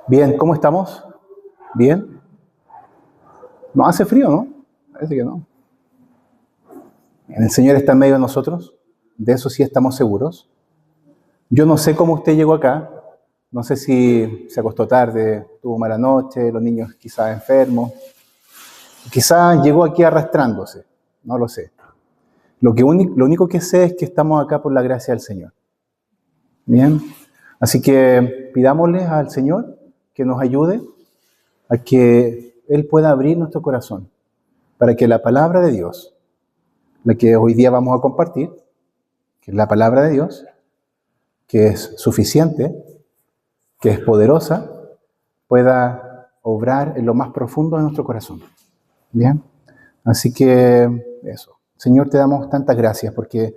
Bien, ¿cómo estamos? ¿Bien? ¿No hace frío, no? Parece que no. El Señor está en medio de nosotros, de eso sí estamos seguros. Yo no sé cómo usted llegó acá, no sé si se acostó tarde, tuvo mala noche, los niños quizás enfermos, quizás llegó aquí arrastrándose, no lo sé. Lo único que sé es que estamos acá por la gracia del Señor. Bien, así que pidámosle al Señor que nos ayude a que Él pueda abrir nuestro corazón para que la palabra de Dios, la que hoy día vamos a compartir, que es la palabra de Dios, que es suficiente, que es poderosa, pueda obrar en lo más profundo de nuestro corazón. Bien, así que eso. Señor, te damos tantas gracias porque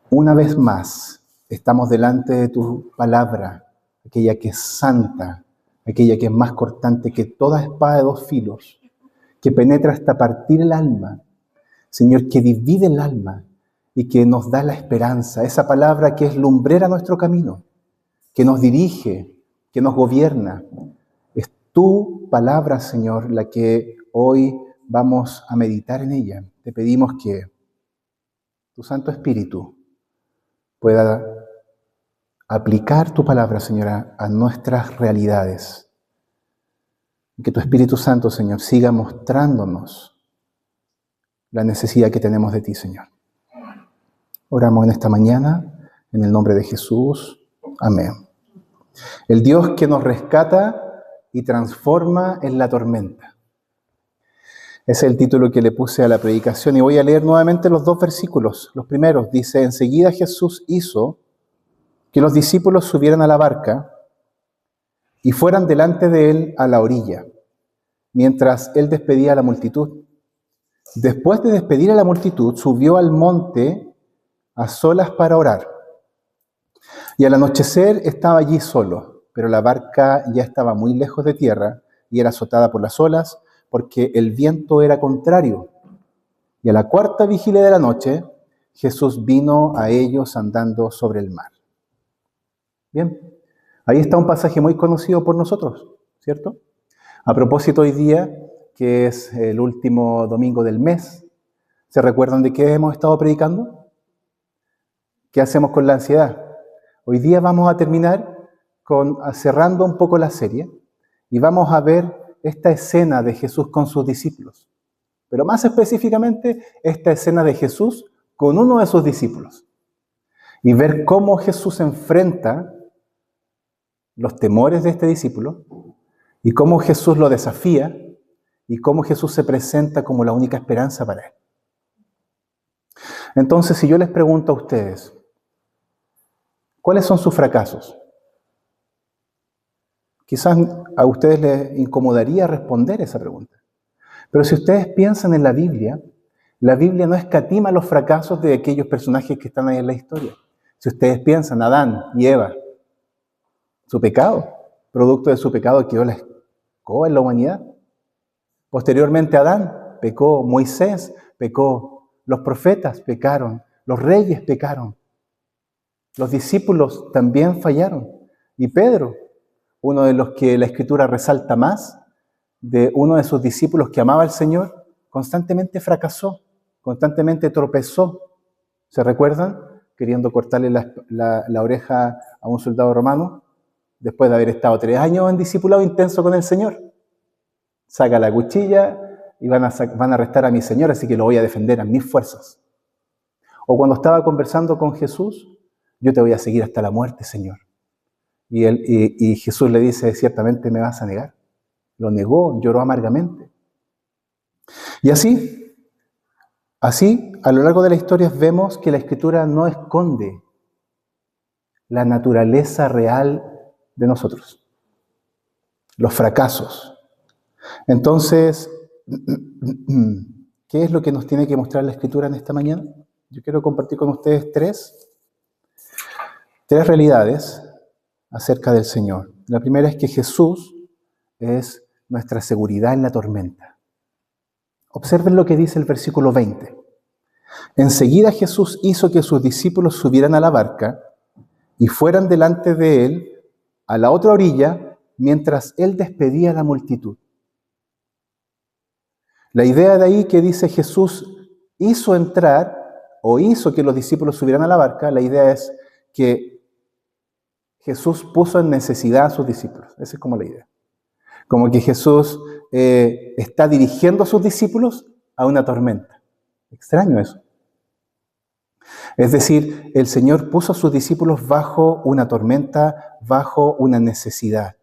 una vez más estamos delante de tu palabra, aquella que es santa, aquella que es más cortante que toda espada de dos filos, que penetra hasta partir el alma, Señor, que divide el alma y que nos da la esperanza, esa palabra que es lumbrera nuestro camino, que nos dirige, que nos gobierna. Es tu palabra, Señor, la que hoy vamos a meditar en ella. Te pedimos que tu Santo Espíritu pueda aplicar tu palabra, Señora, a nuestras realidades. Y que tu Espíritu Santo, Señor, siga mostrándonos la necesidad que tenemos de ti, Señor. Oramos en esta mañana, en el nombre de Jesús. Amén. El Dios que nos rescata y transforma en la tormenta. Ese es el título que le puse a la predicación y voy a leer nuevamente los dos versículos. Los primeros dice, enseguida Jesús hizo que los discípulos subieran a la barca y fueran delante de él a la orilla, mientras él despedía a la multitud. Después de despedir a la multitud, subió al monte a solas para orar. Y al anochecer estaba allí solo, pero la barca ya estaba muy lejos de tierra y era azotada por las olas, porque el viento era contrario. Y a la cuarta vigilia de la noche, Jesús vino a ellos andando sobre el mar. Bien, ahí está un pasaje muy conocido por nosotros, ¿cierto? A propósito, hoy día, que es el último domingo del mes, ¿se recuerdan de qué hemos estado predicando? ¿Qué hacemos con la ansiedad? Hoy día vamos a terminar cerrando un poco la serie y vamos a ver esta escena de Jesús con sus discípulos. Pero más específicamente, esta escena de Jesús con uno de sus discípulos. Y ver cómo Jesús enfrenta los temores de este discípulo y cómo Jesús lo desafía y cómo Jesús se presenta como la única esperanza para él. Entonces, si yo les pregunto a ustedes, ¿cuáles son sus fracasos? Quizás a ustedes les incomodaría responder esa pregunta. Pero si ustedes piensan en la Biblia no escatima los fracasos de aquellos personajes que están ahí en la historia. Si ustedes piensan, Adán y Eva, su pecado, producto de su pecado quedó la escoba en la humanidad. Posteriormente Adán pecó, Moisés pecó, los profetas pecaron, los reyes pecaron, los discípulos también fallaron. Y Pedro, uno de los que la Escritura resalta más, de uno de sus discípulos que amaba al Señor, constantemente fracasó, constantemente tropezó. ¿Se recuerdan? Queriendo cortarle la oreja a un soldado romano, después de haber estado 3 años en discipulado intenso con el Señor. Saca la cuchilla y van a arrestar a mi Señor, así que lo voy a defender a mis fuerzas. O cuando estaba conversando con Jesús, yo te voy a seguir hasta la muerte, Señor. Y Jesús le dice, ciertamente me vas a negar. Lo negó, lloró amargamente. Y así, a lo largo de la historia vemos que la Escritura no esconde la naturaleza real de nosotros, los fracasos. Entonces, ¿qué es lo que nos tiene que mostrar la Escritura en esta mañana? Yo quiero compartir con ustedes tres realidades acerca del Señor. La primera es que Jesús es nuestra seguridad en la tormenta. Observen lo que dice el versículo 20. Enseguida Jesús hizo que sus discípulos subieran a la barca y fueran delante de él a la otra orilla mientras Él despedía a la multitud. La idea de ahí que dice Jesús hizo entrar o hizo que los discípulos subieran a la barca, la idea es que Jesús puso en necesidad a sus discípulos. Esa es como la idea. Como que Jesús está dirigiendo a sus discípulos a una tormenta. Extraño eso. Es decir, el Señor puso a sus discípulos bajo una tormenta, bajo una necesidad.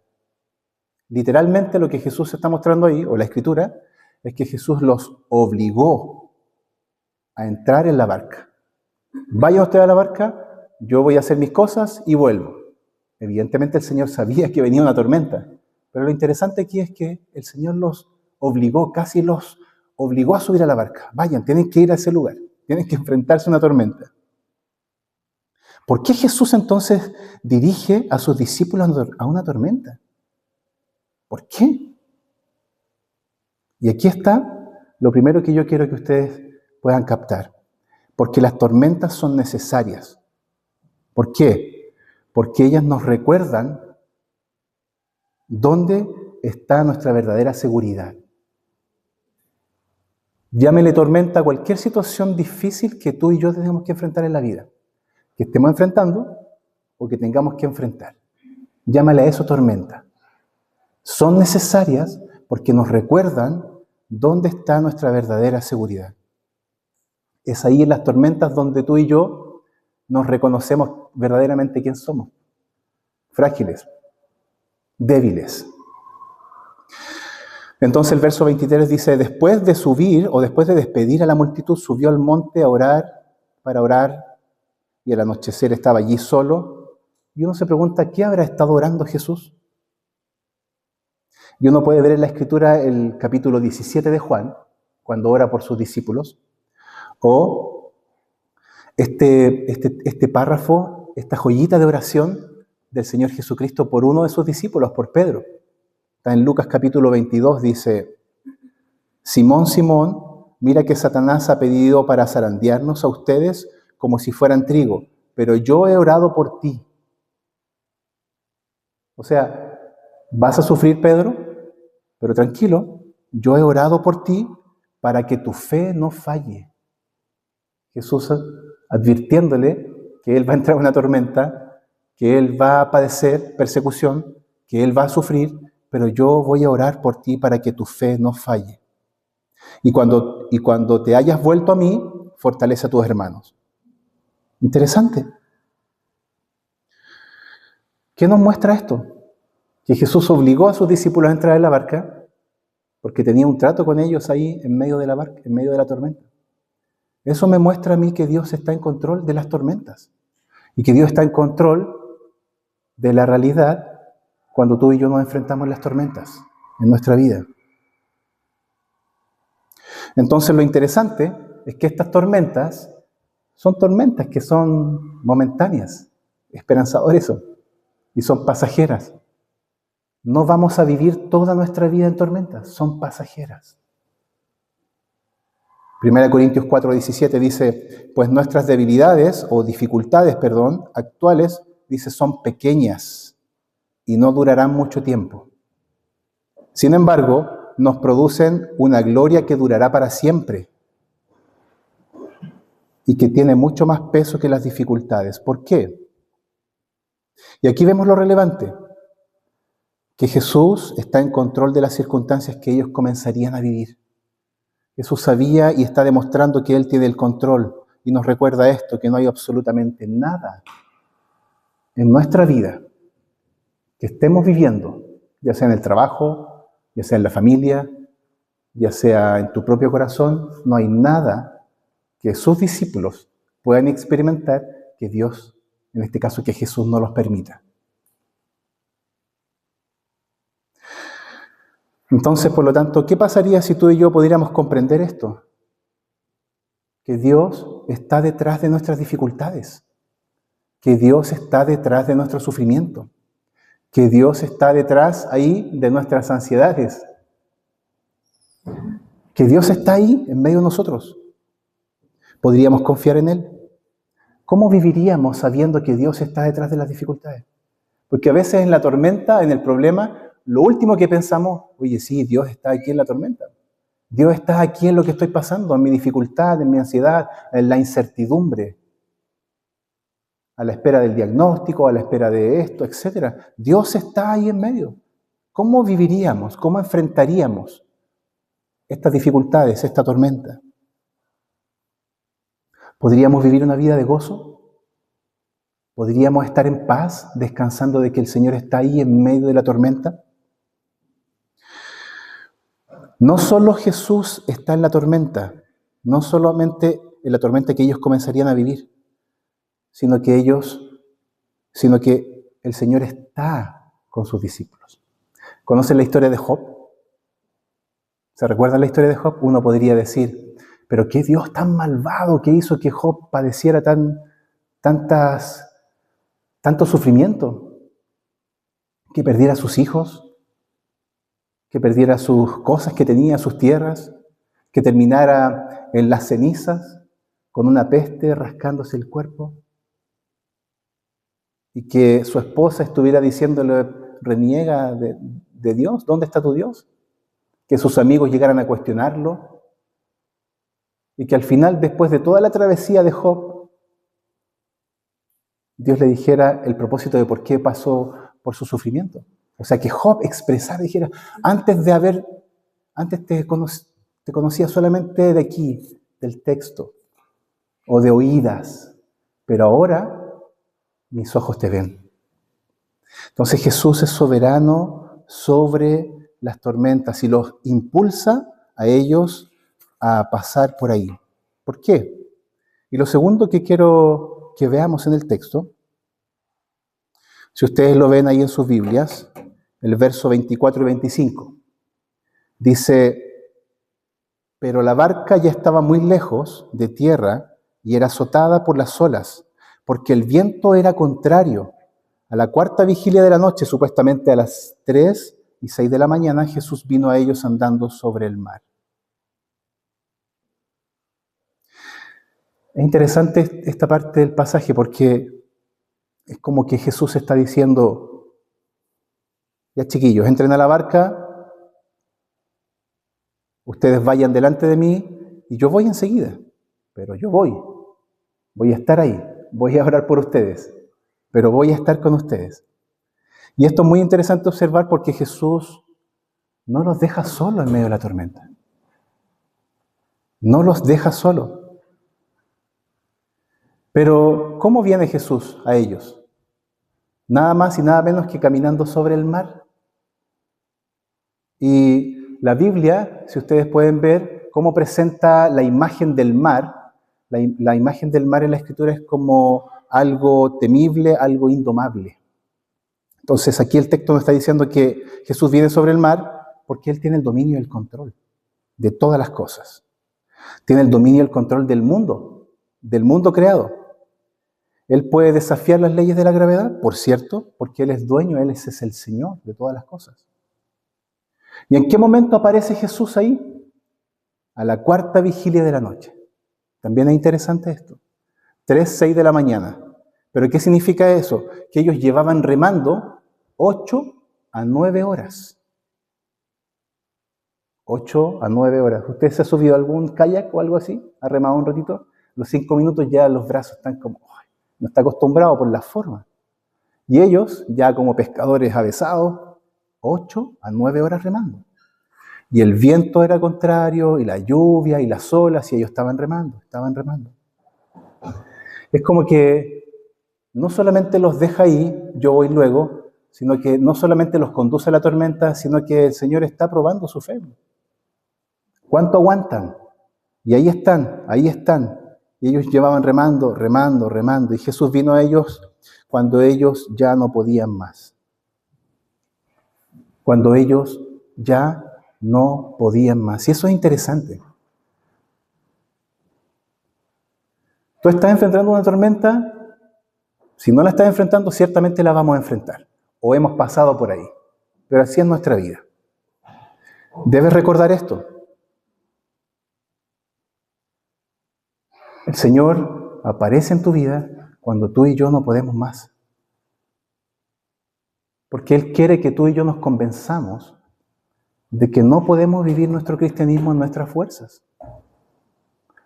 Literalmente lo que Jesús está mostrando ahí, o la Escritura, es que Jesús los obligó a entrar en la barca. Vaya usted a la barca, yo voy a hacer mis cosas y vuelvo. Evidentemente el Señor sabía que venía una tormenta, pero lo interesante aquí es que el Señor los obligó, casi los obligó a subir a la barca. Vayan, tienen que ir a ese lugar, tienen que enfrentarse a una tormenta. ¿Por qué Jesús entonces dirige a sus discípulos a una tormenta? ¿Por qué? Y aquí está lo primero que yo quiero que ustedes puedan captar. Porque las tormentas son necesarias. ¿Por qué? Porque ellas nos recuerdan dónde está nuestra verdadera seguridad. Llámele tormenta a cualquier situación difícil que tú y yo tenemos que enfrentar en la vida. Que estemos enfrentando o que tengamos que enfrentar. Llámale a eso tormenta. Son necesarias porque nos recuerdan dónde está nuestra verdadera seguridad. Es ahí en las tormentas donde tú y yo nos reconocemos verdaderamente quién somos. Frágiles, débiles. Entonces el verso 23 dice, después de subir o después de despedir a la multitud, subió al monte para orar, y al anochecer estaba allí solo. Y uno se pregunta, ¿qué habrá estado orando Jesús? Y uno puede ver en la Escritura el capítulo 17 de Juan, cuando ora por sus discípulos, o este párrafo, esta joyita de oración del Señor Jesucristo por uno de sus discípulos, por Pedro. Está en Lucas capítulo 22, dice, Simón, Simón, mira que Satanás ha pedido para zarandearnos a ustedes como si fueran trigo, pero yo he orado por ti. O sea, vas a sufrir, Pedro, pero tranquilo, yo he orado por ti para que tu fe no falle. Jesús advirtiéndole que él va a entrar en una tormenta, que él va a padecer persecución, que él va a sufrir, pero yo voy a orar por ti para que tu fe no falle. Y cuando te hayas vuelto a mí, fortalece a tus hermanos. Interesante. ¿Qué nos muestra esto? Que Jesús obligó a sus discípulos a entrar en la barca porque tenía un trato con ellos ahí en medio de la barca, en medio de la tormenta. Eso me muestra a mí que Dios está en control de las tormentas y que Dios está en control de la realidad cuando tú y yo nos enfrentamos a las tormentas en nuestra vida. Entonces lo interesante es que estas tormentas son tormentas que son momentáneas, esperanzadoras son, y son pasajeras. No vamos a vivir toda nuestra vida en tormentas, son pasajeras. 1 Corintios 4:17 dice, pues nuestras debilidades o dificultades, actuales, dice, son pequeñas y no durarán mucho tiempo. Sin embargo, nos producen una gloria que durará para siempre y que tiene mucho más peso que las dificultades. ¿Por qué? Y aquí vemos lo relevante, que Jesús está en control de las circunstancias que ellos comenzarían a vivir. Jesús sabía y está demostrando que Él tiene el control y nos recuerda esto, que no hay absolutamente nada en nuestra vida que estemos viviendo, ya sea en el trabajo, ya sea en la familia, ya sea en tu propio corazón, no hay nada que sus discípulos puedan experimentar que Dios, en este caso que Jesús, no los permita. Entonces, por lo tanto, ¿qué pasaría si tú y yo pudiéramos comprender esto? Que Dios está detrás de nuestras dificultades, que Dios está detrás de nuestro sufrimiento, que Dios está detrás ahí de nuestras ansiedades, que Dios está ahí en medio de nosotros. ¿Podríamos confiar en Él? ¿Cómo viviríamos sabiendo que Dios está detrás de las dificultades? Porque a veces en la tormenta, en el problema, lo último que pensamos, oye, sí, Dios está aquí en la tormenta. Dios está aquí en lo que estoy pasando, en mi dificultad, en mi ansiedad, en la incertidumbre, a la espera del diagnóstico, a la espera de esto, etc. Dios está ahí en medio. ¿Cómo viviríamos? ¿Cómo enfrentaríamos estas dificultades, esta tormenta? ¿Podríamos vivir una vida de gozo? ¿Podríamos estar en paz, descansando de que el Señor está ahí en medio de la tormenta? No solo Jesús está en la tormenta, no solamente en la tormenta que ellos comenzarían a vivir, sino que el Señor está con sus discípulos. ¿Conocen la historia de Job? ¿Se recuerdan la historia de Job? Uno podría decir, pero qué Dios tan malvado que hizo que Job padeciera tanto sufrimiento, que perdiera a sus hijos, que perdiera sus cosas que tenía, sus tierras, que terminara en las cenizas con una peste rascándose el cuerpo, y que su esposa estuviera diciéndole, reniega de Dios, ¿dónde está tu Dios? Que sus amigos llegaran a cuestionarlo, y que al final, después de toda la travesía de Job, Dios le dijera el propósito de por qué pasó por su sufrimiento. O sea, que Job expresara, dijera, antes te conocía solamente de aquí, del texto, o de oídas, pero ahora mis ojos te ven. Entonces Jesús es soberano sobre las tormentas y los impulsa a ellos a pasar por ahí. ¿Por qué? Y lo segundo que quiero que veamos en el texto, si ustedes lo ven ahí en sus Biblias, el verso 24 y 25, dice, pero la barca ya estaba muy lejos de tierra y era azotada por las olas, porque el viento era contrario. A la cuarta vigilia de la noche, supuestamente a las 3:06 de la mañana, Jesús vino a ellos andando sobre el mar. Es interesante esta parte del pasaje porque es como que Jesús está diciendo, ya chiquillos, entren a la barca, ustedes vayan delante de mí y yo voy enseguida, pero yo voy a estar ahí, voy a orar por ustedes, pero voy a estar con ustedes. Y esto es muy interesante observar porque Jesús no los deja solos en medio de la tormenta. No los deja solos. Pero, ¿cómo viene Jesús a ellos? Nada más y nada menos que caminando sobre el mar. Y la Biblia, si ustedes pueden ver cómo presenta la imagen del mar, la imagen del mar en la Escritura es como algo temible, algo indomable. Entonces aquí el texto nos está diciendo que Jesús viene sobre el mar porque Él tiene el dominio y el control de todas las cosas. Tiene el dominio y el control del mundo creado. Él puede desafiar las leyes de la gravedad, por cierto, porque Él es dueño, Él es el Señor de todas las cosas. ¿Y en qué momento aparece Jesús ahí? A la cuarta vigilia de la noche. También es interesante esto. 3:06 de la mañana. ¿Pero qué significa eso? Que ellos llevaban remando 8 a 9 horas. 8 a 9 horas. ¿Usted se ha subido a algún kayak o algo así? ¿Ha remado un ratito? Los 5 minutos ya los brazos están como... no está acostumbrado por la forma. Y ellos, ya como pescadores avesados, 8 a 9 horas remando. Y el viento era contrario, y la lluvia, y las olas, y ellos estaban remando. Es como que no solamente los deja ahí, yo voy luego, sino que no solamente los conduce a la tormenta, sino que el Señor está probando su fe. ¿Cuánto aguantan? Y ahí están. Y ellos llevaban remando. Y Jesús vino a ellos cuando ellos ya no podían más. Cuando ellos ya no podían más. Y eso es interesante. ¿Tú estás enfrentando una tormenta? Si no la estás enfrentando, ciertamente la vamos a enfrentar. O hemos pasado por ahí. Pero así es nuestra vida. Debes recordar esto. El Señor aparece en tu vida cuando tú y yo no podemos más. Porque Él quiere que tú y yo nos convenzamos de que no podemos vivir nuestro cristianismo en nuestras fuerzas.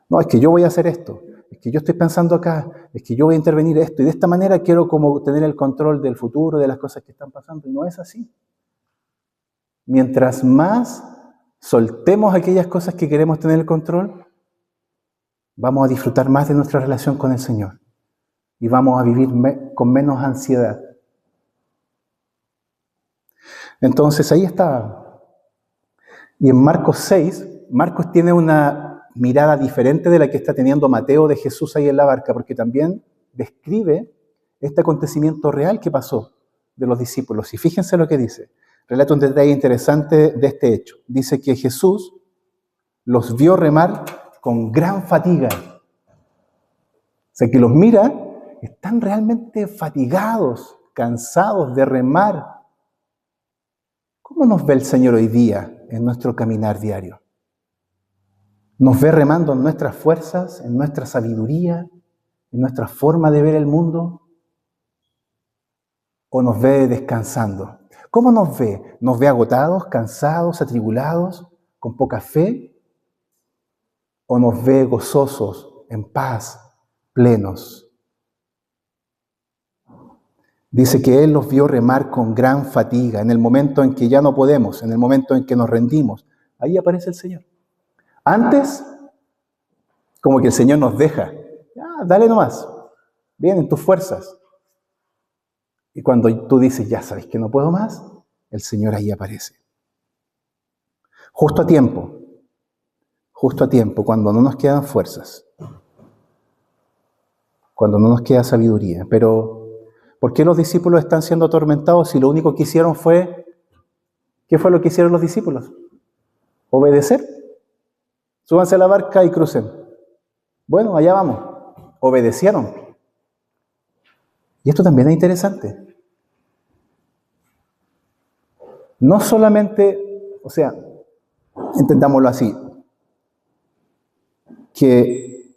No, es que yo voy a hacer esto, es que yo estoy pensando acá, es que yo voy a intervenir esto, y de esta manera quiero como tener el control del futuro, de las cosas que están pasando, y no es así. Mientras más soltemos aquellas cosas que queremos tener el control, vamos a disfrutar más de nuestra relación con el Señor, y vamos a vivir con menos ansiedad. Entonces ahí está. Y en Marcos 6, Marcos tiene una mirada diferente de la que está teniendo Mateo de Jesús ahí en la barca, porque también describe este acontecimiento real que pasó de los discípulos. Y fíjense lo que dice. Relata un detalle interesante de este hecho. Dice que Jesús los vio remar con gran fatiga. O sea, que los mira, están realmente fatigados, cansados de remar. ¿Cómo nos ve el Señor hoy día en nuestro caminar diario? ¿Nos ve remando en nuestras fuerzas, en nuestra sabiduría, en nuestra forma de ver el mundo? ¿O nos ve descansando? ¿Cómo nos ve? ¿Nos ve agotados, cansados, atribulados, con poca fe? ¿O nos ve gozosos, en paz, plenos? Dice que Él los vio remar con gran fatiga, en el momento en que ya no podemos, en el momento en que nos rendimos. Ahí aparece el Señor. Antes, como que el Señor nos deja. Dale nomás, bien en tus fuerzas. Y cuando tú dices, ya sabes que no puedo más, el Señor ahí aparece. Justo a tiempo, cuando no nos quedan fuerzas, cuando no nos queda sabiduría. Pero, ¿por qué los discípulos están siendo atormentados si lo único que hicieron fue, ¿qué fue lo que hicieron los discípulos? Obedecer. Súbanse a la barca y crucen. Bueno, allá vamos. Obedecieron. Y esto también es interesante. No solamente, o sea, entendámoslo así, que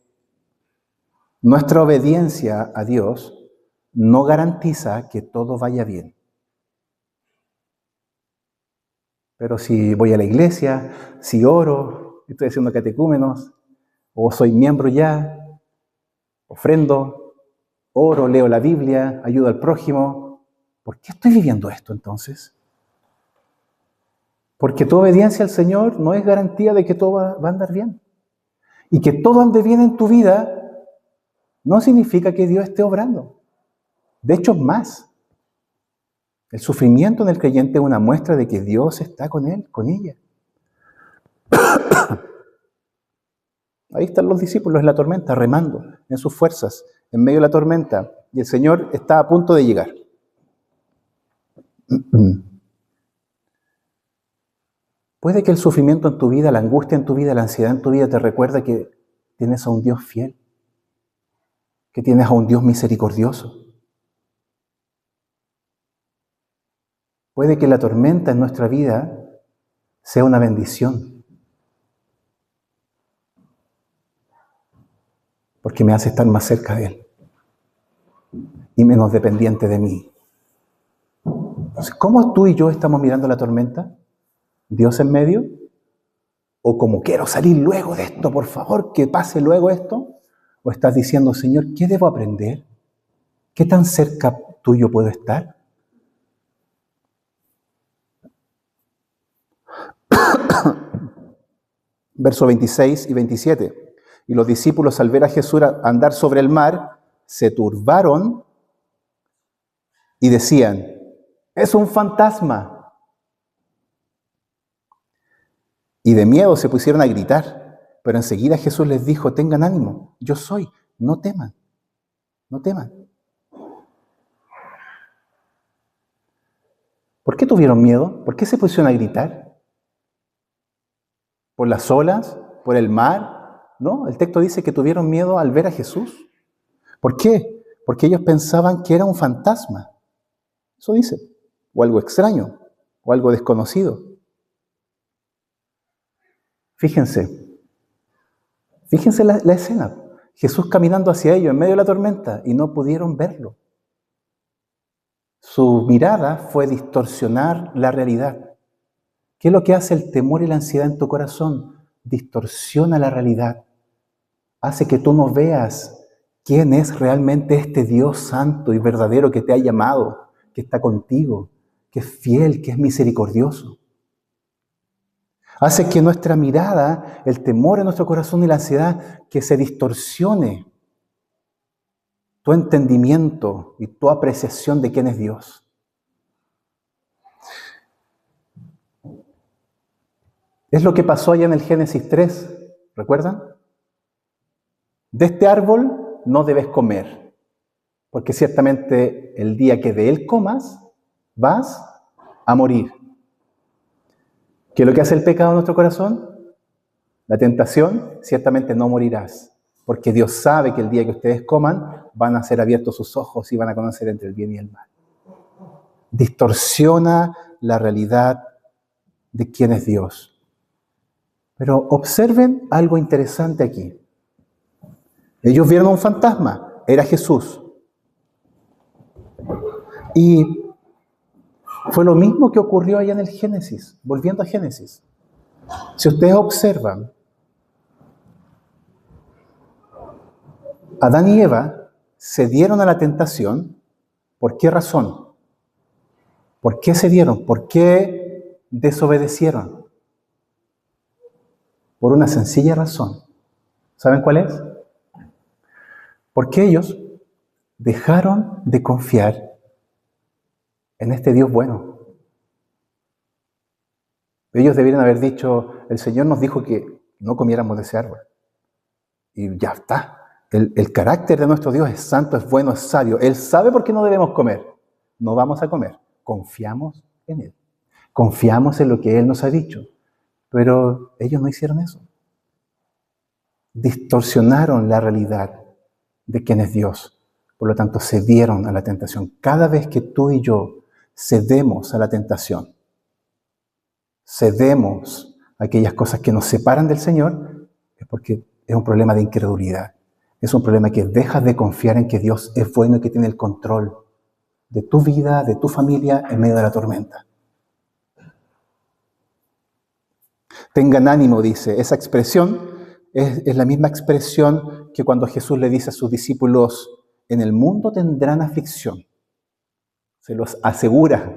nuestra obediencia a Dios no garantiza que todo vaya bien. Pero si voy a la iglesia, si oro, estoy haciendo catecúmenos, o soy miembro ya, ofrendo, oro, leo la Biblia, ayudo al prójimo, ¿por qué estoy viviendo esto entonces? Porque tu obediencia al Señor no es garantía de que todo va a andar bien. Y que todo ande bien en tu vida no significa que Dios esté obrando. De hecho, más. El sufrimiento en el creyente es una muestra de que Dios está con él, con ella. Ahí están los discípulos en la tormenta, remando en sus fuerzas, en medio de la tormenta. Y el Señor está a punto de llegar. Puede que el sufrimiento en tu vida, la angustia en tu vida, la ansiedad en tu vida te recuerde que tienes a un Dios fiel, que tienes a un Dios misericordioso. Puede que la tormenta en nuestra vida sea una bendición, porque me hace estar más cerca de Él y menos dependiente de mí. Entonces, ¿cómo tú y yo estamos mirando la tormenta? ¿Dios en medio? ¿O como quiero salir luego de esto, por favor, que pase luego esto? ¿O estás diciendo, Señor, qué debo aprender? ¿Qué tan cerca tuyo puedo estar? Versos 26 y 27. Y los discípulos, al ver a Jesús andar sobre el mar, se turbaron y decían, es un fantasma. Y de miedo se pusieron a gritar. Pero enseguida Jesús les dijo, tengan ánimo, yo soy, no teman, no teman. ¿Por qué tuvieron miedo? ¿Por qué se pusieron a gritar? ¿Por las olas? ¿Por el mar? No, el texto dice que tuvieron miedo al ver a Jesús. ¿Por qué? Porque ellos pensaban que era un fantasma. Eso dice. O algo extraño, o algo desconocido. Fíjense la escena. Jesús caminando hacia ellos en medio de la tormenta y no pudieron verlo. Su mirada fue distorsionar la realidad. ¿Qué es lo que hace el temor y la ansiedad en tu corazón? Distorsiona la realidad. Hace que tú no veas quién es realmente este Dios santo y verdadero que te ha llamado, que está contigo, que es fiel, que es misericordioso. Hace que nuestra mirada, el temor en nuestro corazón y la ansiedad, que se distorsione tu entendimiento y tu apreciación de quién es Dios. Es lo que pasó allá en el Génesis 3, ¿recuerdan? De este árbol no debes comer, porque ciertamente el día que de él comas, vas a morir. ¿Qué es lo que hace el pecado en nuestro corazón? La tentación, ciertamente no morirás, porque Dios sabe que el día que ustedes coman, van a ser abiertos sus ojos y van a conocer entre el bien y el mal. Distorsiona la realidad de quién es Dios. Pero observen algo interesante aquí. Ellos vieron un fantasma, era Jesús. Y fue lo mismo que ocurrió allá en el Génesis, volviendo a Génesis. Si ustedes observan, Adán y Eva cedieron a la tentación. ¿Por qué razón? ¿Por qué cedieron? ¿Por qué desobedecieron? Por una sencilla razón. ¿Saben cuál es? Porque ellos dejaron de confiar en este Dios bueno. Ellos debieron haber dicho, el Señor nos dijo que no comiéramos de ese árbol. Y ya está. El carácter de nuestro Dios es santo, es bueno, es sabio. Él sabe por qué no debemos comer. No vamos a comer. Confiamos en Él. Confiamos en lo que Él nos ha dicho. Pero ellos no hicieron eso. Distorsionaron la realidad de quién es Dios. Por lo tanto, cedieron a la tentación. Cada vez que tú y yo cedemos a la tentación, cedemos a aquellas cosas que nos separan del Señor, es porque es un problema de incredulidad. Es un problema que dejas de confiar en que Dios es bueno y que tiene el control de tu vida, de tu familia, en medio de la tormenta. Tengan ánimo, dice. Esa expresión es la misma expresión que cuando Jesús le dice a sus discípulos, en el mundo tendrán aflicción. Se los asegura.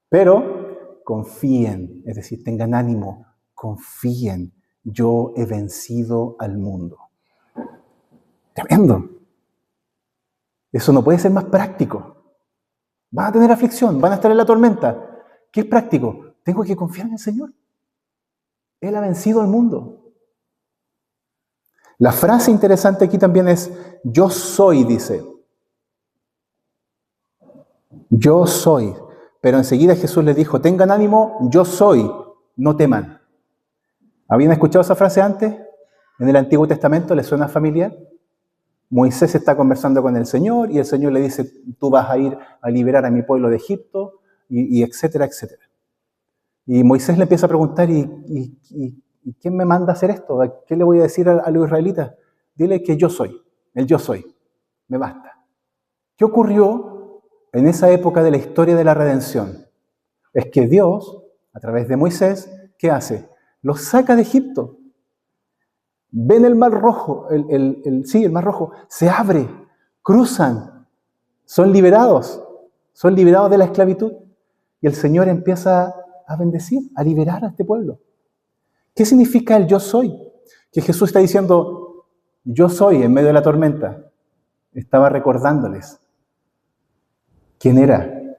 Pero confíen, es decir, tengan ánimo, confíen. Yo he vencido al mundo. Tremendo. Eso no puede ser más práctico. Van a tener aflicción, van a estar en la tormenta. ¿Qué es práctico? Tengo que confiar en el Señor. Él ha vencido al mundo. La frase interesante aquí también es, yo soy, dice. Yo soy. Pero enseguida Jesús les dijo, tengan ánimo, yo soy, no teman. ¿Habían escuchado esa frase antes? En el Antiguo Testamento, ¿les suena familiar? Moisés está conversando con el Señor y el Señor le dice, tú vas a ir a liberar a mi pueblo de Egipto, y etcétera, etcétera. Y Moisés le empieza a preguntar, ¿y quién me manda a hacer esto? ¿Qué le voy a decir a los israelitas? Dile que yo soy, el yo soy, me basta. ¿Qué ocurrió en esa época de la historia de la redención? Es que Dios, a través de Moisés, ¿qué hace? Los saca de Egipto. Ven el mar rojo, el mar rojo, se abre, cruzan, son liberados de la esclavitud. Y el Señor empieza a bendecir, a liberar a este pueblo. ¿Qué significa el yo soy? Que Jesús está diciendo, yo soy en medio de la tormenta. Estaba recordándoles quién era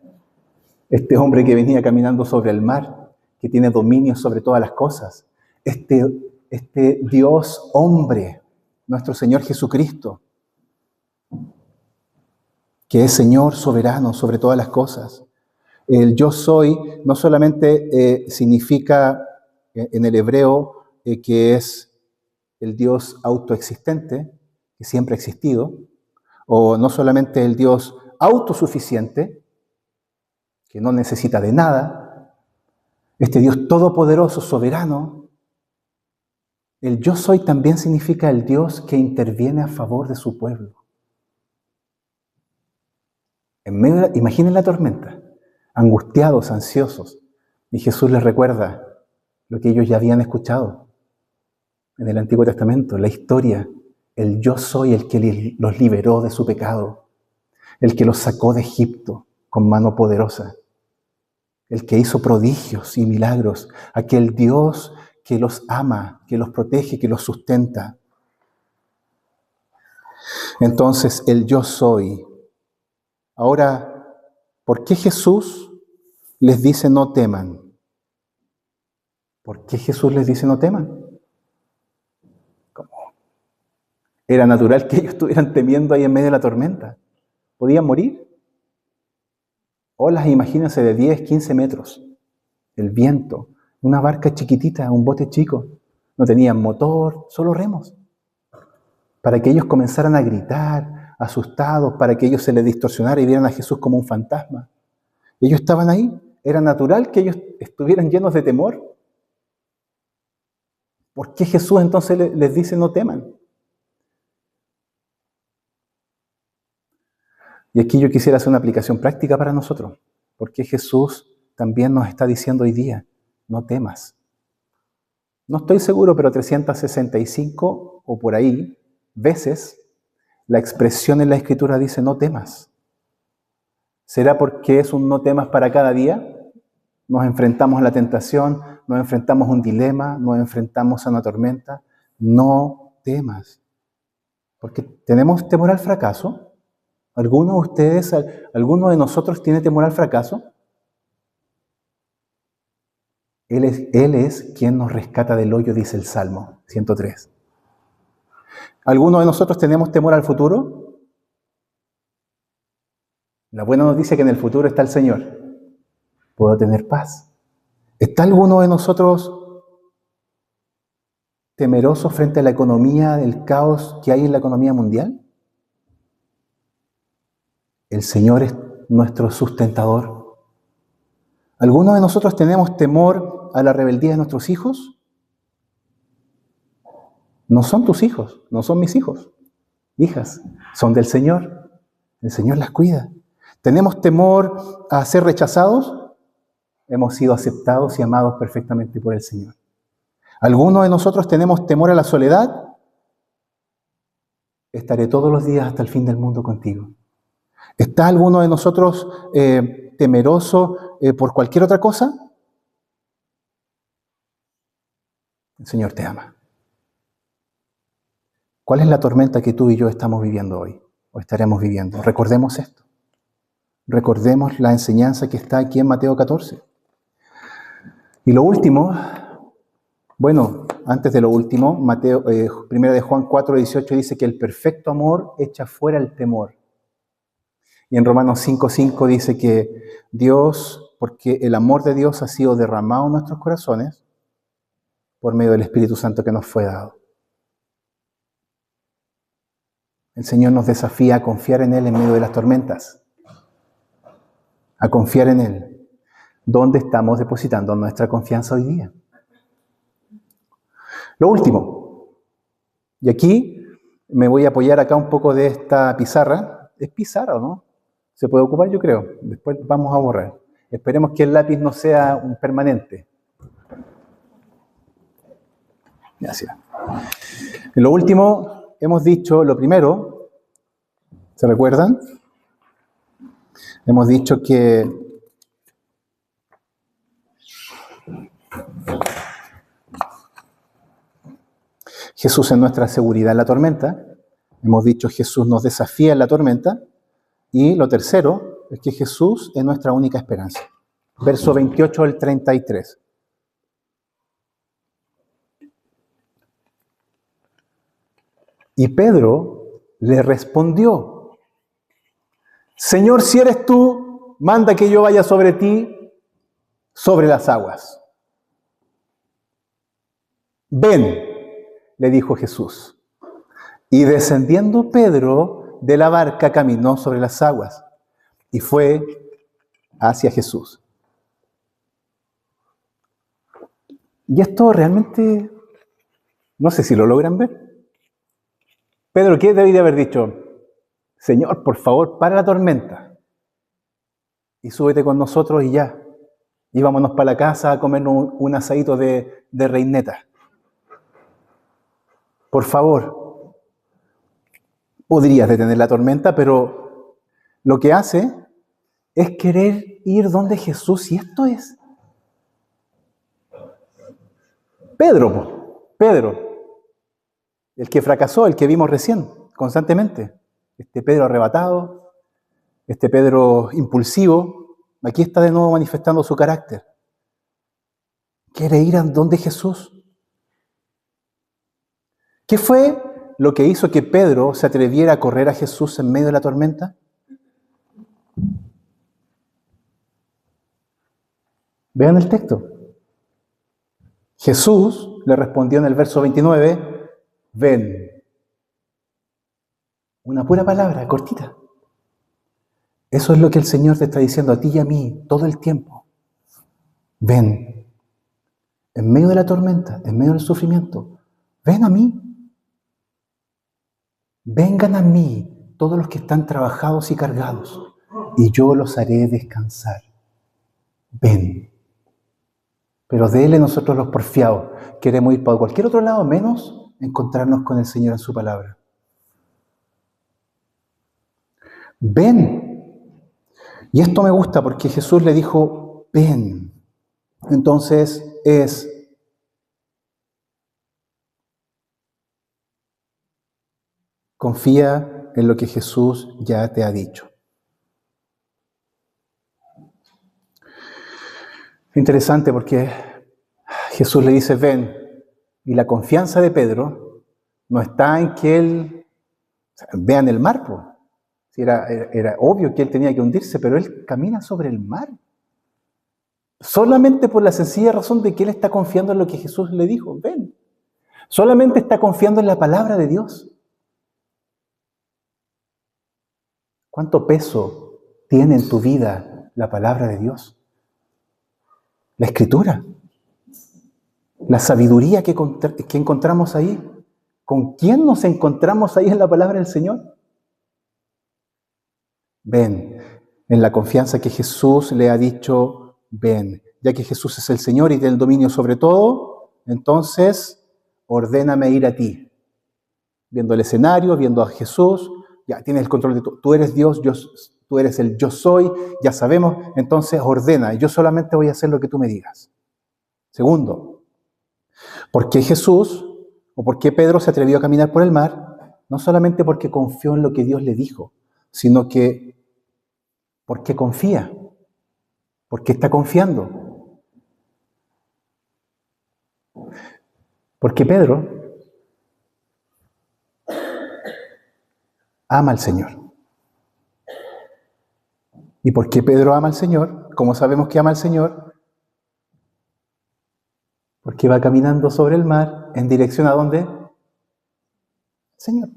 este hombre que venía caminando sobre el mar, que tiene dominio sobre todas las cosas. Este Dios hombre, nuestro Señor Jesucristo, que es Señor soberano sobre todas las cosas. El yo soy no solamente significa en el hebreo que es el Dios autoexistente, que siempre ha existido, o no solamente el Dios autosuficiente, que no necesita de nada, este Dios todopoderoso, soberano. El yo soy también significa el Dios que interviene a favor de su pueblo. Imaginen la tormenta, angustiados, ansiosos. Y Jesús les recuerda lo que ellos ya habían escuchado en el Antiguo Testamento, la historia, el yo soy el que los liberó de su pecado, el que los sacó de Egipto con mano poderosa, el que hizo prodigios y milagros, aquel Dios que los ama, que los protege, que los sustenta. Entonces, el yo soy. Ahora, ¿por qué Jesús les dice no teman? ¿Por qué Jesús les dice no teman? ¿Cómo? Era natural que ellos estuvieran temiendo ahí en medio de la tormenta. ¿Podían morir? Olas, imagínense, de 10, 15 metros. El viento, una barca chiquitita, un bote chico. No tenían motor, solo remos. Para que ellos comenzaran a gritar, asustados, para que ellos se les distorsionara y vieran a Jesús como un fantasma. Ellos estaban ahí. Era natural que ellos estuvieran llenos de temor. ¿Por qué Jesús entonces les dice no teman? Y aquí yo quisiera hacer una aplicación práctica para nosotros. ¿Por qué Jesús también nos está diciendo hoy día, no temas? No estoy seguro, pero 365 o por ahí veces la expresión en la Escritura dice no temas. ¿Será porque es un no temas para cada día? Nos enfrentamos a la tentación, nos enfrentamos a un dilema, nos enfrentamos a una tormenta. No temas. Porque tenemos temor al fracaso. ¿Alguno de ustedes, alguno de nosotros tiene temor al fracaso? Él es quien nos rescata del hoyo, dice el Salmo 103. ¿Alguno de nosotros tenemos temor al futuro? La buena noticia es que en el futuro está el Señor. Puedo tener paz. ¿Está alguno de nosotros temeroso frente a la economía, el caos que hay en la economía mundial? El Señor es nuestro sustentador. ¿Alguno de nosotros tenemos temor a la rebeldía de nuestros hijos? No son tus hijos, no son mis hijos, hijas, son del Señor. El Señor las cuida. ¿Tenemos temor a ser rechazados? Hemos sido aceptados y amados perfectamente por el Señor. ¿Alguno de nosotros tenemos temor a la soledad? Estaré todos los días hasta el fin del mundo contigo. ¿Está alguno de nosotros temeroso por cualquier otra cosa? El Señor te ama. ¿Cuál es la tormenta que tú y yo estamos viviendo hoy? O estaremos viviendo. Recordemos esto. Recordemos la enseñanza que está aquí en Mateo 14. Y lo último, bueno, antes de lo último, Primera de Juan 4:18 dice que el perfecto amor echa fuera el temor. Y en Romanos 5:5 dice que Dios, porque el amor de Dios ha sido derramado en nuestros corazones por medio del Espíritu Santo que nos fue dado. El Señor nos desafía a confiar en Él en medio de las tormentas, a confiar en Él. ¿Dónde estamos depositando nuestra confianza hoy día? Lo último, y aquí me voy a apoyar acá un poco de esta pizarra. ¿Es pizarra o no? ¿Se puede ocupar? Yo creo. Después vamos a borrar. Esperemos que el lápiz no sea un permanente. Gracias. En lo último, hemos dicho, lo primero, ¿se recuerdan? Hemos dicho que Jesús es nuestra seguridad en la tormenta. Hemos dicho Jesús nos desafía en la tormenta. Y lo tercero es que Jesús es nuestra única esperanza. Verso 28 al 33. Y Pedro le respondió: Señor, si eres tú, manda que yo vaya sobre ti, sobre las aguas. Ven, le dijo Jesús. Y descendiendo Pedro de la barca, caminó sobre las aguas y fue hacia Jesús. Y esto realmente, no sé si lo logran ver. Pedro, ¿qué debía haber dicho? Señor, por favor, para la tormenta. y súbete con nosotros y ya. Y vámonos para la casa a comernos un asadito de reineta. Por favor, podrías detener la tormenta, pero lo que hace es querer ir donde Jesús, y esto es Pedro, el que fracasó, el que vimos recién, constantemente. Este Pedro arrebatado, este Pedro impulsivo, aquí está de nuevo manifestando su carácter. Quiere ir a donde Jesús. ¿Qué fue lo que hizo que Pedro se atreviera a correr a Jesús en medio de la tormenta? Vean el texto. Jesús le respondió en el verso 29, ven. Una pura palabra, cortita. Eso es lo que el Señor te está diciendo a ti y a mí todo el tiempo. Ven. En medio de la tormenta, en medio del sufrimiento, ven a mí. Vengan a mí todos los que están trabajados y cargados, y yo los haré descansar. Ven. Pero de Él nosotros los porfiados queremos ir para cualquier otro lado menos encontrarnos con el Señor en su palabra. Ven. Y esto me gusta porque Jesús le dijo, ven. Entonces confía en lo que Jesús ya te ha dicho. Interesante porque Jesús le dice, ven, y la confianza de Pedro no está en que él vea en el mar, pues. Era obvio que él tenía que hundirse, pero él camina sobre el mar. Solamente por la sencilla razón de que él está confiando en lo que Jesús le dijo, ven. Solamente está confiando en la palabra de Dios. ¿Cuánto peso tiene en tu vida la palabra de Dios? La Escritura. La sabiduría que encontramos ahí. ¿Con quién nos encontramos ahí en la palabra del Señor? Ven, en la confianza que Jesús le ha dicho, ven. Ya que Jesús es el Señor y tiene el dominio sobre todo, entonces ordéname ir a ti. Viendo el escenario, viendo a Jesús, ya tienes el control de todo. Tú eres Dios, tú eres el yo soy, ya sabemos, entonces ordena. Yo solamente voy a hacer lo que tú me digas. Segundo, ¿por qué Jesús o por qué Pedro se atrevió a caminar por el mar? No solamente porque confió en lo que Dios le dijo, sino que porque confía, porque está confiando. Porque Pedro ama al Señor. ¿Y por qué Pedro ama al Señor? ¿Cómo sabemos que ama al Señor? Porque va caminando sobre el mar en dirección a ¿dónde? Señor.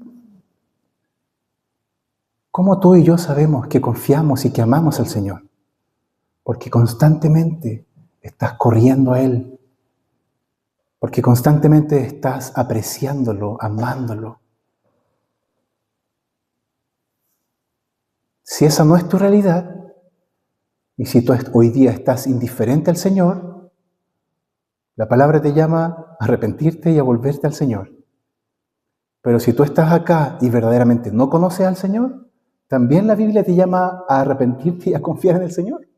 ¿Cómo tú y yo sabemos que confiamos y que amamos al Señor? Porque constantemente estás corriendo a Él. Porque constantemente estás apreciándolo, amándolo. Si esa no es tu realidad, y si tú hoy día estás indiferente al Señor, la palabra te llama a arrepentirte y a volverte al Señor. Pero si tú estás acá y verdaderamente no conoces al Señor, también la Biblia te llama a arrepentirte y a confiar en el Señor.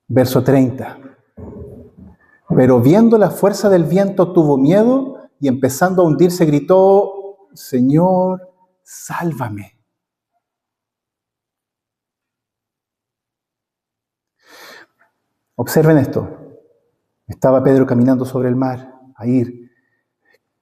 Verso 30. Pero viendo la fuerza del viento tuvo miedo y empezando a hundirse gritó, Señor, sálvame. Observen esto. Estaba Pedro caminando sobre el mar, ahí,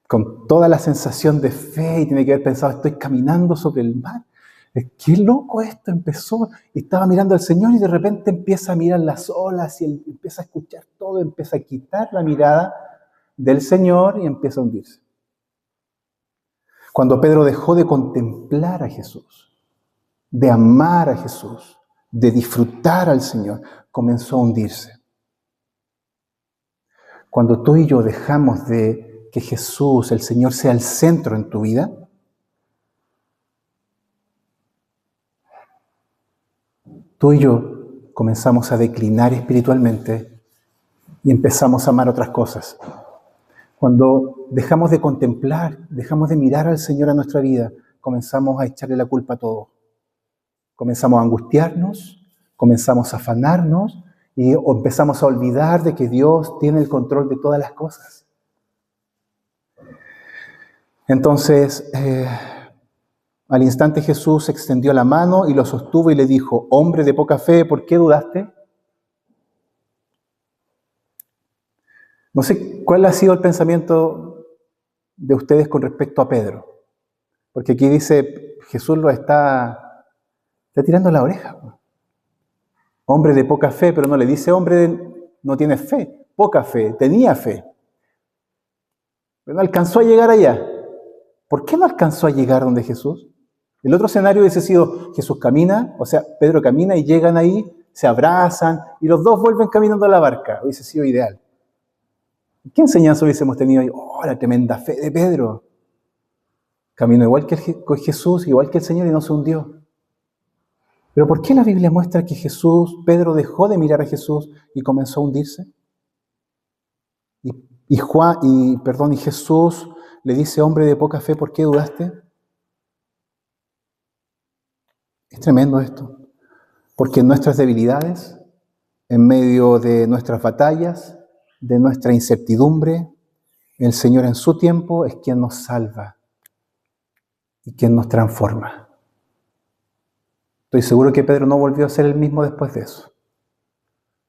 con toda la sensación de fe y tiene que haber pensado, estoy caminando sobre el mar. Qué loco esto, empezó y estaba mirando al Señor y de repente empieza a mirar las olas y él empieza a escuchar todo, empieza a quitar la mirada del Señor y empieza a hundirse. Cuando Pedro dejó de contemplar a Jesús, de amar a Jesús, de disfrutar al Señor, comenzó a hundirse. Cuando tú y yo dejamos de que Jesús, el Señor, sea el centro en tu vida, tú y yo comenzamos a declinar espiritualmente y empezamos a amar otras cosas. Cuando dejamos de contemplar, dejamos de mirar al Señor a nuestra vida, comenzamos a echarle la culpa a todo. Comenzamos a angustiarnos, comenzamos a afanarnos o empezamos a olvidar de que Dios tiene el control de todas las cosas. Entonces, al instante Jesús extendió la mano y lo sostuvo y le dijo: hombre de poca fe, ¿por qué dudaste? No sé cuál ha sido el pensamiento de ustedes con respecto a Pedro, porque aquí dice, Jesús lo está tirando la oreja. Hombre de poca fe, pero no le dice no tiene fe, poca fe, tenía fe. Pero no alcanzó a llegar allá. ¿Por qué no alcanzó a llegar donde Jesús? El otro escenario hubiese sido, Jesús camina, o sea, Pedro camina y llegan ahí, se abrazan y los dos vuelven caminando a la barca. Hubiese sido ideal. ¿Qué enseñanza hubiésemos tenido ahí? ¡Oh, la tremenda fe de Pedro! Caminó igual que Jesús, igual que el Señor y no se hundió. Pero ¿por qué la Biblia muestra que Pedro dejó de mirar a Jesús y comenzó a hundirse? Y Jesús le dice: hombre de poca fe, ¿por qué dudaste? Es tremendo esto. Porque en nuestras debilidades, en medio de nuestras batallas, de nuestra incertidumbre, el Señor en su tiempo es quien nos salva y quien nos transforma. Estoy seguro que Pedro no volvió a ser el mismo después de eso,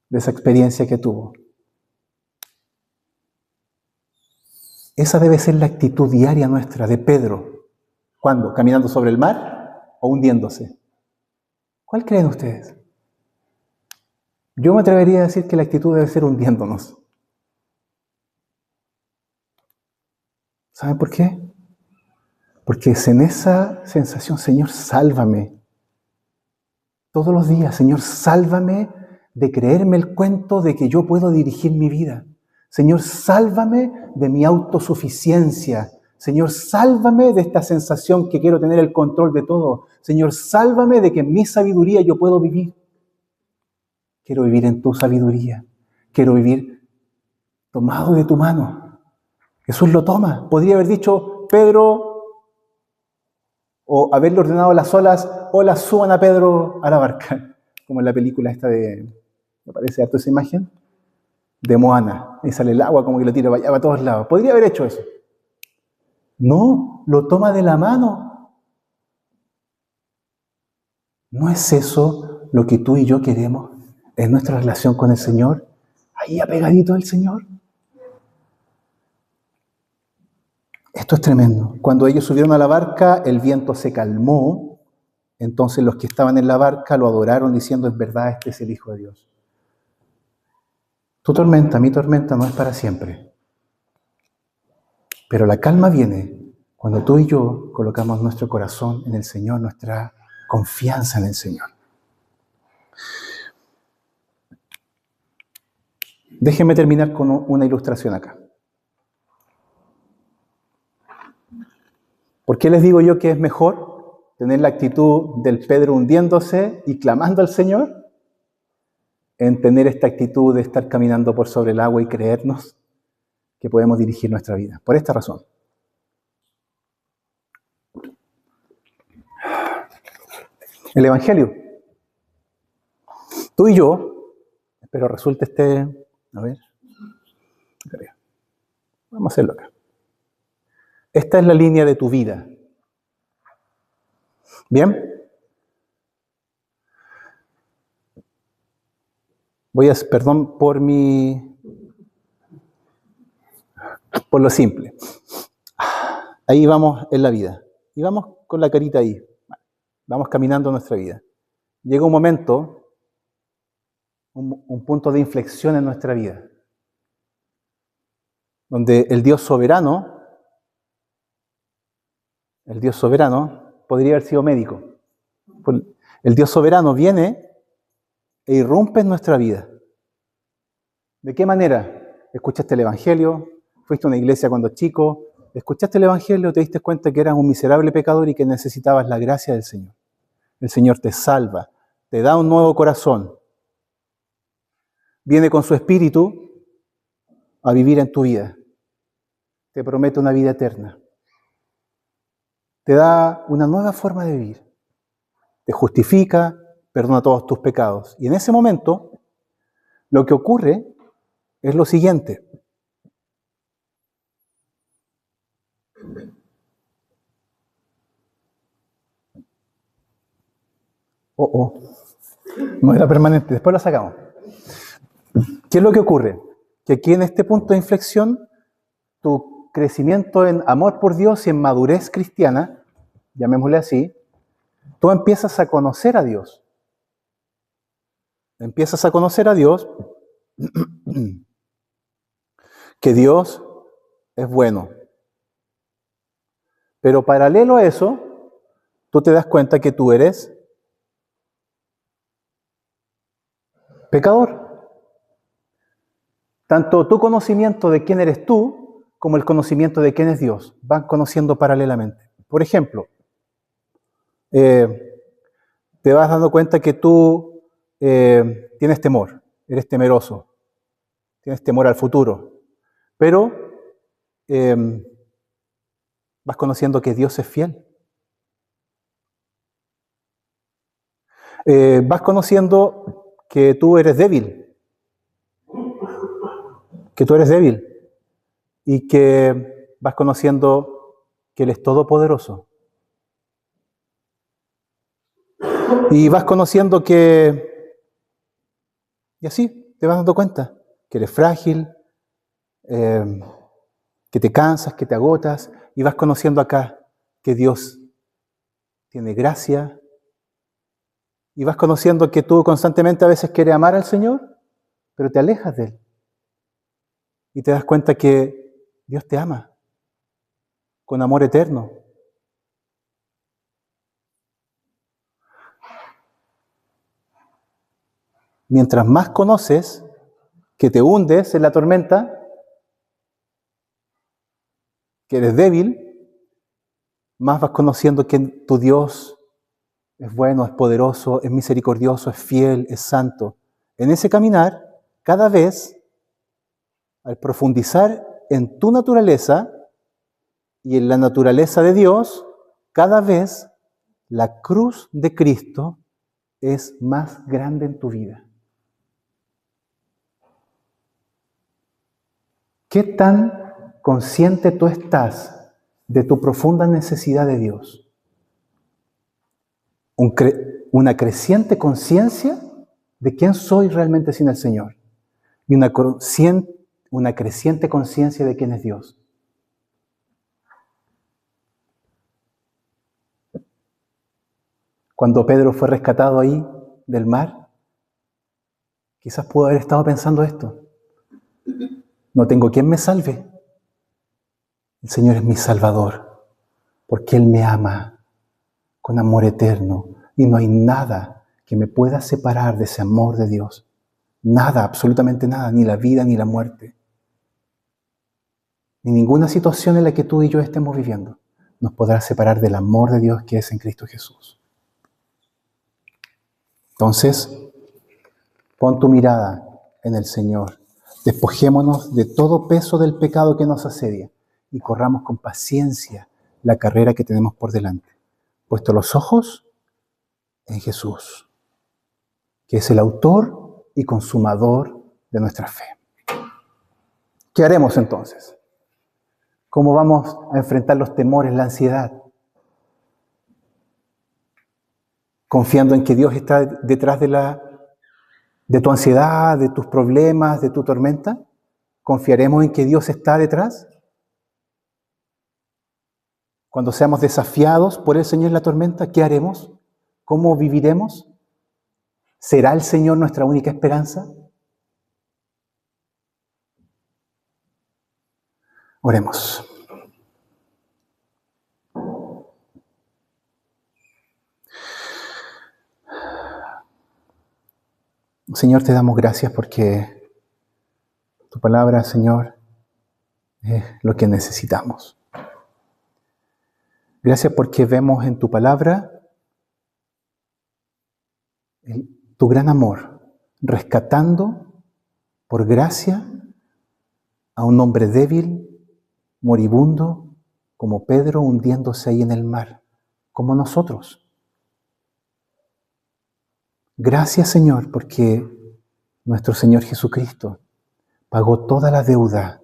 de esa experiencia que tuvo. Esa debe ser la actitud diaria nuestra de Pedro. ¿Cuándo? ¿Caminando sobre el mar o hundiéndose? ¿Cuál creen ustedes? Yo me atrevería a decir que la actitud debe ser hundiéndonos. ¿Saben por qué? Porque es en esa sensación: Señor, sálvame. Todos los días, Señor, sálvame de creerme el cuento de que yo puedo dirigir mi vida. Señor, sálvame de mi autosuficiencia. Señor, sálvame de esta sensación que quiero tener el control de todo. Señor, sálvame de que en mi sabiduría yo puedo vivir. Quiero vivir en tu sabiduría. Quiero vivir tomado de tu mano. Jesús lo toma. Podría haber dicho: Pedro, o haberle ordenado a las olas: hola, suban a Pedro a la barca. Como en la película esta me parece harto esa imagen, de Moana. Y sale el agua como que lo tira para allá, para todos lados. Podría haber hecho eso. No, lo toma de la mano. ¿No es eso lo que tú y yo queremos en nuestra relación con el Señor? Ahí apegadito al Señor. Esto es tremendo. Cuando ellos subieron a la barca, el viento se calmó. Entonces los que estaban en la barca lo adoraron diciendo: es verdad, este es el Hijo de Dios. Tu tormenta, mi tormenta no es para siempre. Pero la calma viene cuando tú y yo colocamos nuestro corazón en el Señor, nuestra confianza en el Señor. Déjenme terminar con una ilustración acá. ¿Por qué les digo yo que es mejor tener la actitud del Pedro hundiéndose y clamando al Señor, en tener esta actitud de estar caminando por sobre el agua y creernos que podemos dirigir nuestra vida? Por esta razón. El Evangelio. Tú y yo, espero resulte a ver, vamos a hacerlo acá. Esta es la línea de tu vida. ¿Bien? Perdón por lo simple. Ahí vamos en la vida. Y vamos con la carita ahí. Vamos caminando nuestra vida. Llega un momento, un punto de inflexión en nuestra vida, donde el Dios soberano podría haber sido médico. El Dios soberano viene e irrumpe en nuestra vida. ¿De qué manera? ¿Escuchaste el Evangelio? ¿Fuiste a una iglesia cuando chico? ¿Escuchaste el Evangelio? ¿Te diste cuenta que eras un miserable pecador y que necesitabas la gracia del Señor? El Señor te salva, te da un nuevo corazón, viene con su espíritu a vivir en tu vida, te promete una vida eterna, te da una nueva forma de vivir, te justifica, perdona todos tus pecados. Y en ese momento, lo que ocurre es lo siguiente. No era permanente, después la sacamos. ¿Qué es lo que ocurre? Que aquí en este punto de inflexión, tu crecimiento en amor por Dios y en madurez cristiana, llamémosle así, tú empiezas a conocer a Dios. Empiezas a conocer a Dios, que Dios es bueno. Pero paralelo a eso, tú te das cuenta que tú eres pecador. Tanto tu conocimiento de quién eres tú, como el conocimiento de quién es Dios, van conociendo paralelamente. Por ejemplo, te vas dando cuenta que tú tienes temor, eres temeroso, tienes temor al futuro, pero vas conociendo que Dios es fiel. Vas conociendo que tú eres débil, y que vas conociendo que Él es todopoderoso. Y vas conociendo y así te vas dando cuenta que eres frágil, que te cansas, que te agotas, y vas conociendo acá que Dios tiene gracia, y vas conociendo que tú constantemente a veces quieres amar al Señor, pero te alejas de Él. Y te das cuenta que Dios te ama con amor eterno. Mientras más conoces que te hundes en la tormenta, que eres débil, más vas conociendo que tu Dios es bueno, es poderoso, es misericordioso, es fiel, es santo. En ese caminar, cada vez, al profundizar en tu naturaleza y en la naturaleza de Dios, cada vez la cruz de Cristo es más grande en tu vida. ¿Qué tan consciente tú estás de tu profunda necesidad de Dios? Una creciente conciencia de quién soy realmente sin el Señor y una creciente conciencia de quién es Dios. Cuando Pedro fue rescatado ahí del mar, quizás pudo haber estado pensando esto: no tengo quien me salve. El Señor es mi Salvador, porque Él me ama con amor eterno y no hay nada que me pueda separar de ese amor de Dios. Nada, absolutamente nada, ni la vida ni la muerte, ni ninguna situación en la que tú y yo estemos viviendo nos podrá separar del amor de Dios que es en Cristo Jesús. Entonces, pon tu mirada en el Señor. Despojémonos de todo peso del pecado que nos asedia y corramos con paciencia la carrera que tenemos por delante, puesto los ojos en Jesús, que es el autor y consumador de nuestra fe. ¿Qué haremos entonces? ¿Cómo vamos a enfrentar los temores, la ansiedad? Confiando en que Dios está detrás de tu ansiedad, de tus problemas, de tu tormenta. ¿Confiaremos en que Dios está detrás? Cuando seamos desafiados por el Señor en la tormenta, ¿qué haremos? ¿Cómo viviremos? ¿Será el Señor nuestra única esperanza? Oremos. Señor, te damos gracias porque tu palabra, Señor, es lo que necesitamos. Gracias porque vemos en tu palabra tu gran amor, rescatando por gracia a un hombre débil, moribundo, como Pedro, hundiéndose ahí en el mar, como nosotros. Gracias, Señor, porque nuestro Señor Jesucristo pagó toda la deuda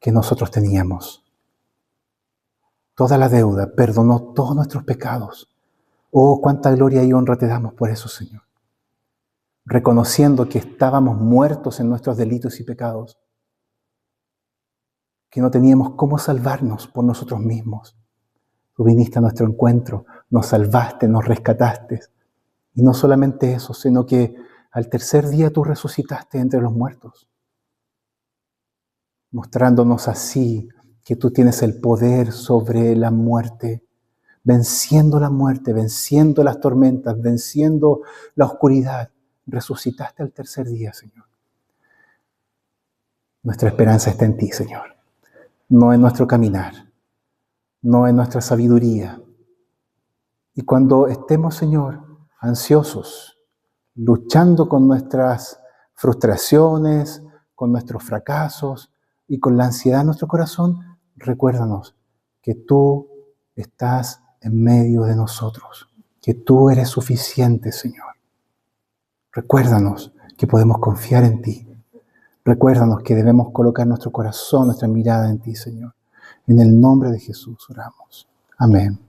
que nosotros teníamos. Toda la deuda, perdonó todos nuestros pecados. Oh, cuánta gloria y honra te damos por eso, Señor. Reconociendo que estábamos muertos en nuestros delitos y pecados, que no teníamos cómo salvarnos por nosotros mismos. Tú viniste a nuestro encuentro, nos salvaste, nos rescataste. Y no solamente eso, sino que al tercer día tú resucitaste entre los muertos, mostrándonos así que tú tienes el poder sobre la muerte, venciendo la muerte, venciendo las tormentas, venciendo la oscuridad. Resucitaste al tercer día, Señor. Nuestra esperanza está en ti, Señor. No en nuestro caminar, no en nuestra sabiduría. Y cuando estemos, Señor, ansiosos, luchando con nuestras frustraciones, con nuestros fracasos y con la ansiedad en nuestro corazón, recuérdanos que tú estás en medio de nosotros, que tú eres suficiente, Señor. Recuérdanos que podemos confiar en ti. Recuérdanos que debemos colocar nuestro corazón, nuestra mirada en ti, Señor. En el nombre de Jesús oramos. Amén.